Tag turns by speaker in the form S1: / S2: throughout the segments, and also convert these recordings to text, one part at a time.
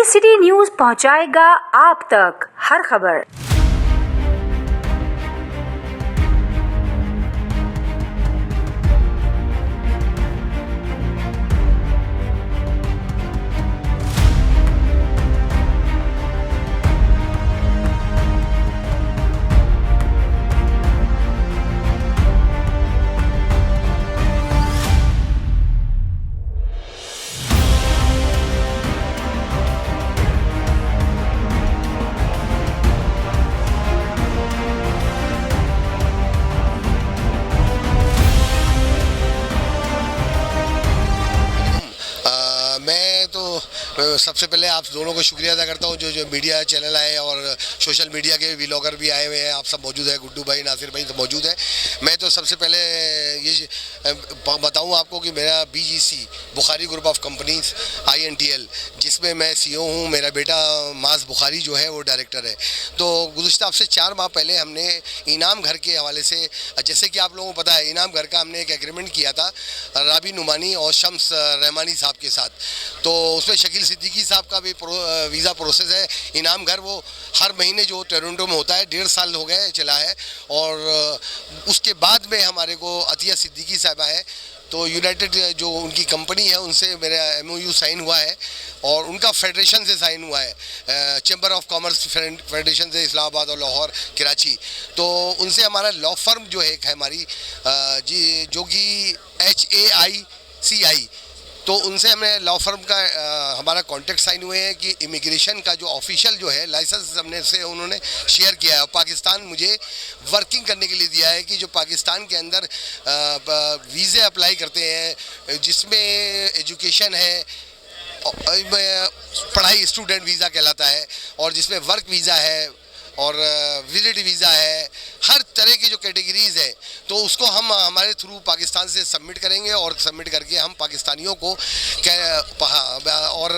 S1: City news पहुंचाएगा आप तक हर खबर।
S2: मैं तो सबसे पहले आप दोनों को शुक्रिया अदा करता हूँ जो मीडिया चैनल आए और सोशल मीडिया के व्लॉगर भी आए हुए हैं। आप सब मौजूद हैं, गुड्डू भाई, नासिर भाई सब मौजूद हैं। मैं तो सबसे पहले ये बताऊँ आपको कि मेरा BGC Bukhari group of companies INTL, जिसमें मैं CEO हूँ, मेरा बेटा माज बुखारी जो है वो डायरेक्टर है। तो गुज़िश्ता अब से 4 माह पहले हमने इनाम घर के हवाले से, जैसे कि आप लोगों को पता है, इनाम घर का हमने एक एग्रीमेंट किया था राबी नुमानी और शम्स रहमानी साहब के साथ। तो उसमें शकील सिद्दीकी साहब का भी वीज़ा प्रोसेस है। इनाम घर वो हर महीने जो टोरंटो में होता है, 1.5 साल हो गए चला है। और उसके बाद में हमारे को अतिया सिद्दीकी साहबा है, तो यूनाइटेड जो उनकी कंपनी है उनसे मेरा MOU साइन हुआ है और उनका फेडरेशन से साइन हुआ है, चैम्बर ऑफ कॉमर्स फेडरेशन से, इस्लामाबाद और लाहौर कराची। तो उनसे हमारा लॉ फर्म जो है हमारी जी जो कि HAICI, तो उनसे हमें लॉ फर्म का हमारा कॉन्ट्रैक्ट साइन हुए हैं कि इमिग्रेशन का जो ऑफिशियल जो है लाइसेंस हमने से उन्होंने शेयर किया है। पाकिस्तान मुझे वर्किंग करने के लिए दिया है कि जो पाकिस्तान के अंदर वीज़े अप्लाई करते हैं, जिसमें एजुकेशन है, पढ़ाई स्टूडेंट वीज़ा कहलाता है, और जिसमें वर्क वीज़ा है और विजिट वीज़ा है, हर तरह की जो कैटेगरीज़ है, तो उसको हम हमारे थ्रू पाकिस्तान से सबमिट करेंगे और सबमिट करके हम पाकिस्तानियों को और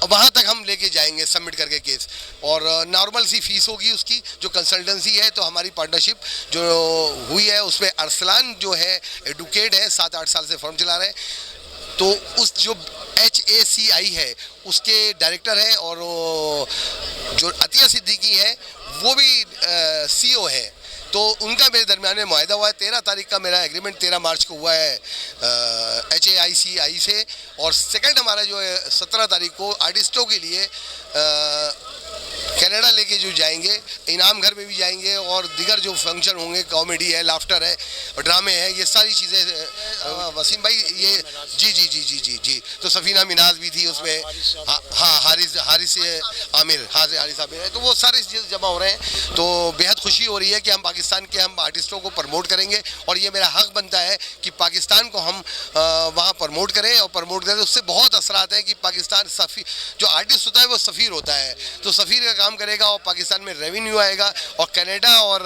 S2: वहाँ तक हम लेके जाएंगे सबमिट करके केस। और नॉर्मल सी फीस होगी उसकी, जो कंसल्टेंसी है। तो हमारी पार्टनरशिप जो हुई है उसमें अरसलान जो है एडवोकेट है, 7-8 साल से फर्म चला रहे हैं। तो उस जो HACI है उसके डायरेक्टर हैं, और जो अतिया सिद्दीकी है वो भी CEO है। तो उनका मेरे दरमियान में मुआहदा हुआ है। 13 तारीख का मेरा एग्रीमेंट 13 मार्च को हुआ है HAICI से, और सेकंड हमारा जो है 17 तारीख को आर्टिस्टों के लिए कनाडा लेके जो जाएंगे, इनाम घर में भी जाएंगे, और दीगर जो फंक्शन होंगे, कॉमेडी है, लाफ्टर है, ड्रामे हैं, ये सारी चीज़ें। वसीम भाई ये जी तो सफीना मिनाज भी थी उसमें, हाँ हारिस आमिर है। तो वो सारे चीज़ जमा हो रहे हैं। तो बेहद खुशी हो रही है कि हम पाकिस्तान के हम आर्टिस्टों को प्रमोट करेंगे, और ये मेरा हक बनता है कि पाकिस्तान को हम वहाँ प्रमोट करें, और प्रमोट करें उससे बहुत असरात है कि पाकिस्तान जो आर्टिस्ट होता है वो सफ़ीर होता है, तो सफ़ीर का काम करेगा और पाकिस्तान में रेवेन्यू आएगा, और कनाडा और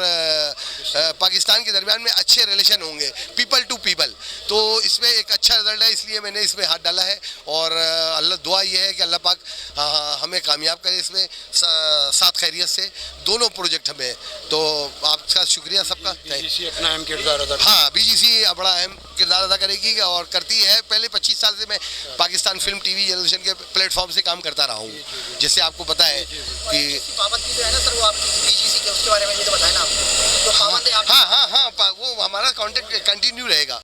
S2: पाकिस्तान के दरमियान में अच्छे रिलेशन होंगे, पीपल टू पीपल। तो इसमें एक अच्छा रिजल्ट है, इसलिए मैंने इसमें हाथ डाला है। और अल्लाह दुआ ये है कि अल्लाह पाक हमें कामयाब करे इसमें, साथ खैरियत से दोनों प्रोजेक्ट हमें। तो आपका शुक्रिया सबका।
S3: BGC अपना अहम किरदार अदा,
S2: हाँ BGC बड़ा अहम किरदार अदा करेगी और करती है। पहले 25 साल से मैं पाकिस्तान फिल्म TV टेलीविज़न के प्लेटफॉर्म से काम करता रहा हूँ, जैसे आपको पता है कि
S4: पाबंदी जो है ना सर, वो आप BGC के उसके बारे में ये तो बताएं ना आप। तो पाबंदी
S2: हाँ वो हमारा कॉन्टेक्ट कंटिन्यू रहेगा।